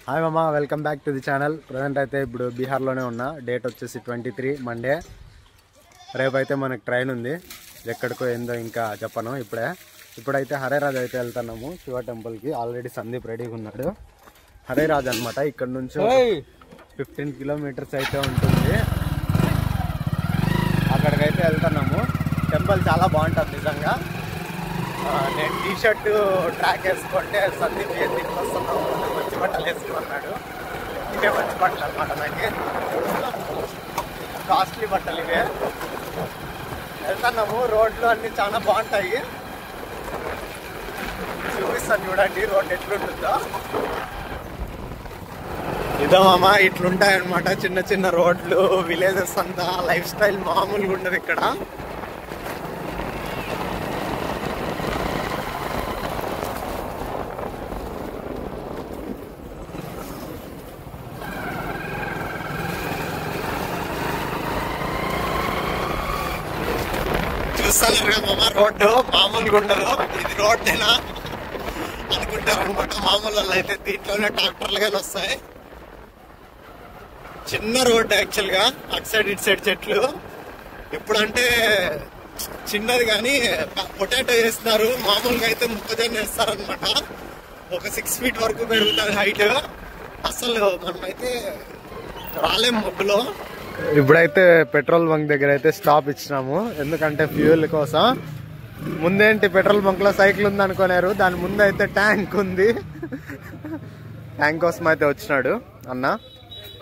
Hi మామ, welcome back to the channel. Present అయితే ఇప్పుడు బీహార్లోనే ఉన్నా. డేట్ వచ్చేసి 23 మండే. రేపైతే మనకు ట్రైన్ ఉంది. ఎక్కడికో ఏందో ఇంకా చెప్పను. ఇప్పుడైతే హరేరాజ్ అయితే వెళ్తున్నాము శివ టెంపుల్కి. ఆల్రెడీ సందీప్ రెడీగా ఉన్నాడు. హరేరాజ్ అనమాట, ఇక్కడ నుంచి 15 కిలోమీటర్స్ అయితే ఉంటుంది. అక్కడికైతే వెళ్తున్నాము. టెంపుల్ చాలా బాగుంటుంది నిజంగా. నేను టీషర్ట్ ట్రాక్ వేసుకుంటే సందీప్ ఎందుకు వస్తున్నాము, మంచి బట్టలు వేసుకున్నాడు. ఇవే మంచి బట్టలు అనమాట, నాకు కాస్ట్లీ బట్టలు ఇవే. వెళ్తున్నాము. రోడ్లు అన్నీ చాలా బాగుంటాయి. చూపిస్తాను చూడండి రోడ్ ఎట్లుంటుందో. ఇదో మామ, ఇట్లుంటాయి అనమాట చిన్న చిన్న రోడ్లు. విలేజెస్ అంతా లైఫ్ స్టైల్ మామూలుగా ఉండదు ఇక్కడ. చూస్తాను మామ, రోడ్డు మామూలుగా ఉండదు. ఇది రోడ్డేనా అనుకుంటారు అనమాట మామూలు వాళ్ళు అయితే. దీంట్లోనే ట్రాక్టర్లు కానీ వస్తాయి. చిన్న రోడ్ యాక్చువల్గా, అటు సైడ్ ఇటు సైడ్ చెట్లు. ఇప్పుడంటే చిన్నది కానీ పొటాటో వేస్తున్నారు. మామూలుగా అయితే మొక్కజొన్న వేస్తారనమాట. ఒక 6 feet వరకు పెరుగుతుంది హైట్. అసలు మనమైతే రాలేం మబ్బులో. ఇప్పుడైతే పెట్రోల్ బంక్ దగ్గర అయితే స్టాప్ ఇచ్చినాము, ఎందుకంటే ఫ్యూయల్ కోసం. ముందేంటి పెట్రోల్ బంక్ లో సైకిల్ ఉంది అనుకున్నారు, దాని ముందు అయితే ట్యాంక్ ఉంది. ట్యాంక్ కోసం అయితే వచ్చినాడు అన్న.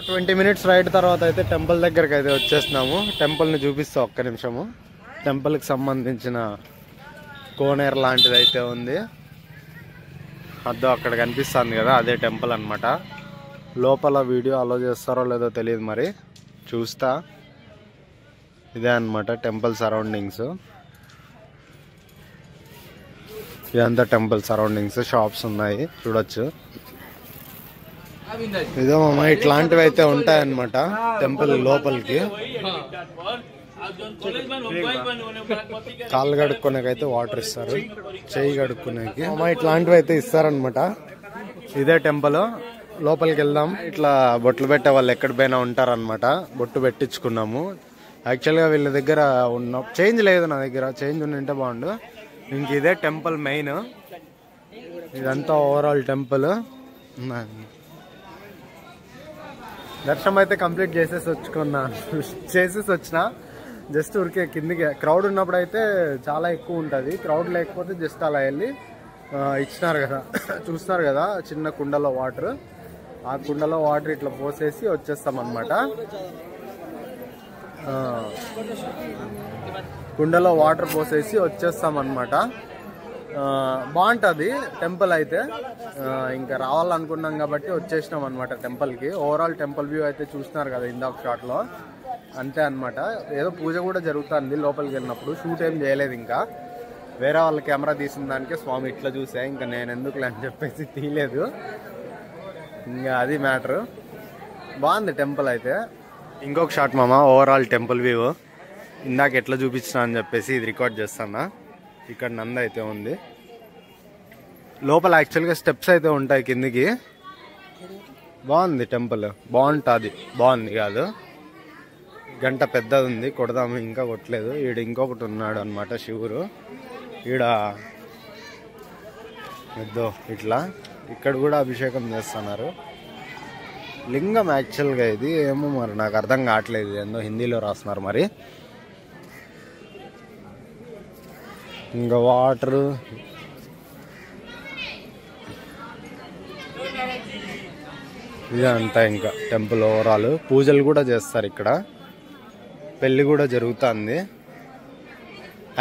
20 minutes రైడ్ తర్వాత అయితే టెంపుల్ దగ్గరకు అయితే వచ్చేస్తున్నాము. టెంపుల్ని చూపిస్తా ఒక్క నిమిషము. టెంపుల్కి సంబంధించిన కోనేరు లాంటిది అయితే ఉంది. అదో అక్కడ కనిపిస్తుంది కదా, అదే టెంపుల్ అనమాట. లోపల వీడియో అలో చేస్తారో లేదో తెలియదు, మరి చూస్తా. ఇదే అనమాట టెంపుల్ సరౌండింగ్స్. ఇదంతా టెంపుల్ సరౌండింగ్స్. షాప్స్ ఉన్నాయి చూడొచ్చు. ఇదో మామ, ఇట్లాంటివి అయితే ఉంటాయన్నమాట టెంపుల్ లోపలికి. కాళ్ళు కడుక్కునేకైతే వాటర్ ఇస్తారు, చెయ్యి కడుక్కునేకి మామ ఇట్లాంటివి అయితే ఇస్తారనమాట. ఇదే టెంపుల్. లోపలికి వెళ్దాం. ఇట్లా బొట్లు పెట్టే వాళ్ళు ఎక్కడ పోయినా ఉంటారనమాట. బొట్టు పెట్టించుకున్నాము. యాక్చువల్గా వీళ్ళ దగ్గర ఉన్న చేంజ్ లేదు, నా దగ్గర చేంజ్ ఉంటే బాగుండు. ఇంక ఇదే టెంపుల్ మెయిన్. ఇదంతా ఓవరాల్ టెంపుల్. దర్శనం అయితే కంప్లీట్ చేసేసి వచ్చిన. జస్ట్ ఊరికే కిందికి. క్రౌడ్ ఉన్నప్పుడు అయితే చాలా ఎక్కువ ఉంటుంది, క్రౌడ్ లేకపోతే జస్ట్ అలా వెళ్ళి ఇచ్చినారు కదా, చూస్తున్నారు కదా చిన్న కుండలో వాటర్. ఆ కుండలో వాటర్ ఇట్లా పోసేసి వచ్చేస్తాం అన్నమాట. కుండలో వాటర్ పోసేసి వచ్చేస్తాం అన్నమాట. బాగుంటుంది టెంపుల్ అయితే. ఇంకా రావాలనుకున్నాం కాబట్టి వచ్చేసినాం అనమాట టెంపుల్కి. ఓవరాల్ టెంపుల్ వ్యూ అయితే చూస్తున్నారు కదా ఇందాక షాట్లో. అంతే అనమాట. ఏదో పూజ కూడా జరుగుతుంది లోపలికి వెళ్ళినప్పుడు. షూట్ ఏం చేయలేదు ఇంకా. వేరే వాళ్ళ కెమెరా తీసిన దానికే స్వామి ఇట్లా చూసా, ఇంకా నేను ఎందుకులే అని చెప్పేసి తీయలేదు. ఇంకా అది మ్యాటర్. బాగుంది టెంపుల్ అయితే. ఇంకొక షాట్ మామ, ఓవరాల్ టెంపుల్ వ్యూ. ఇందాక ఎట్లా చూపించినా అని చెప్పేసి ఇది రికార్డ్ చేస్తానా. ఇక్కడ నంద అయితే ఉంది. లోపల యాక్చువల్గా స్టెప్స్ అయితే ఉంటాయి కిందికి. బాగుంది టెంపుల్, బాగుంటుంది. బాగుంది కాదు, గంట పెద్దది ఉంది, కొడదాము. ఇంకా కొట్టలేదు. ఈడ ఇంకొకటి ఉన్నాడు అనమాట శివుడు. ఈడ ఎద్దో ఇట్లా ఇక్కడ కూడా అభిషేకం చేస్తున్నారు. లింగం యాక్చువల్గా ఇది ఏమో మరి నాకు అర్థం కావట్లేదు, ఏందో హిందీలో రాస్తున్నారు మరి. ఇంకా వాటర్. ఇదంతా ఇంకా టెంపుల్ ఓవరాల్. పూజలు కూడా చేస్తారు ఇక్కడ, పెళ్ళి కూడా జరుగుతుంది.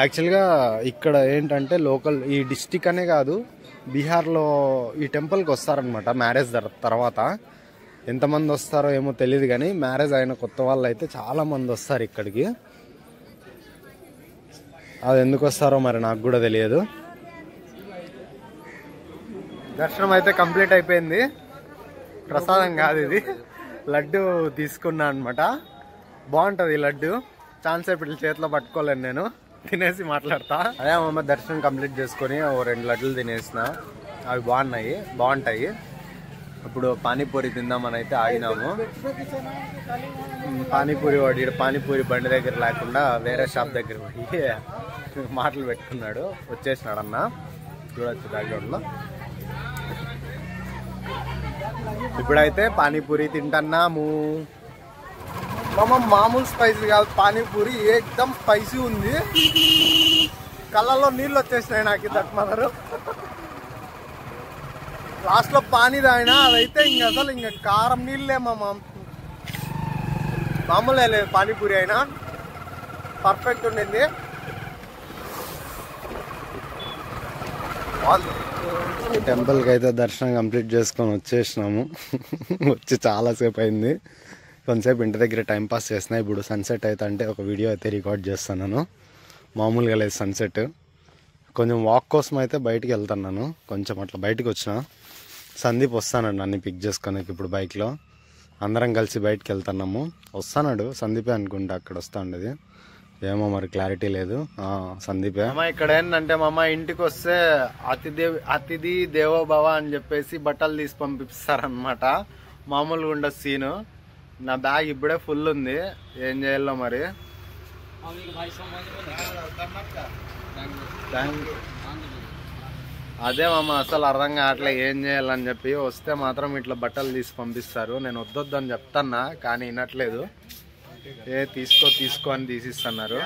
యాక్చువల్గా ఇక్కడ ఏంటంటే లోకల్ ఈ డిస్టిక్ అనే కాదు, బీహార్లో ఈ టెంపుల్కి వస్తారనమాట మ్యారేజ్ తర్వాత. ఎంతమంది వస్తారో ఏమో తెలియదు కానీ మ్యారేజ్ అయిన కొత్త వాళ్ళు అయితే చాలా మంది వస్తారు ఇక్కడికి. అది ఎందుకు వస్తారో మరి నాకు కూడా తెలియదు. దర్శనం అయితే కంప్లీట్ అయిపోయింది. ప్రసాదం కాదు ఇది, లడ్డు తీసుకున్నా అనమాట. బాగుంటుంది లడ్డు. ఛాన్స్ ఇప్పుడు చేతిలో పట్టుకోలేను నేను, తినేసి మాట్లాడతా. అదే అమ్మ దర్శనం కంప్లీట్ చేసుకొని ఓ 2 లడ్డులు తినేసిన. అవి బాగుంటాయి. ఇప్పుడు పానీపూరి తిందామని అయితే ఆగినాము. పానీపూరి వాడు పానీపూరి బండి దగ్గర లేకుండా వేరే షాప్ దగ్గర పోయి మాటలు పెట్టుకున్నాడు. వచ్చేసినాడు అన్న, చూడొచ్చు బ్యాక్గ్రౌండ్ లో. ఇప్పుడైతే పానీపూరి తింటున్నాము. మామూలు స్పైసీ కాదు పానీపూరి, ఏకదమ్ స్పైసీ ఉంది. కళ్ళల్లో నీళ్ళు వచ్చేసినాయి నాకు. దట్మదరు లాస్ట్ లో పానీ తాగినా అదైతే ఇంక అసలు ఇంక కారం నీళ్ళే మామూలే లేదు. పానీపూరి అయినా పర్ఫెక్ట్ ఉండింది. టెంపుల్కి అయితే దర్శనం కంప్లీట్ చేసుకొని వచ్చేసినాము. వచ్చి చాలాసేపు అయింది. కొంతసేపు ఇంటి దగ్గర టైంపాస్ చేసిన. ఇప్పుడు సన్సెట్ అయితే అంటే ఒక వీడియో అయితే రికార్డ్ చేస్తున్నాను. మామూలుగా లేదు సన్సెట్. కొంచెం వాక్ కోసం అయితే బయటికి వెళ్తున్నాను. కొంచెం అట్లా బయటకు వచ్చిన. సందీప్ వస్తానండి అన్ని పిక్ చేసుకోనికి. ఇప్పుడు బైక్లో అందరం కలిసి బయటికి వెళ్తున్నాము. వస్తాడు సందీపే అనుకుంటా, అక్కడ వస్తా ఉండేది. ఏమో మరి క్లారిటీ లేదు. సందీపే. ఇక్కడ ఏంటంటే ఇంటికి వస్తే అతిథి దేవోభవ అని చెప్పేసి బట్టలు తీసి పంపిస్తారనమాట. మామూలుగా ఉండదు సీను. నా బ్యాగ్ ఇప్పుడే ఫుల్ ఉంది, ఏం చేయాలో మరి. అదే అసలు అర్థం కావట్లే ఏం చేయాలని చెప్పి. వస్తే మాత్రం ఇట్లా బట్టలు తీసి పంపిస్తారు. నేను వద్దొద్దని చెప్తాన్నా కానీ వినట్లేదు. తీసుకో అని తీసిస్తున్నారు.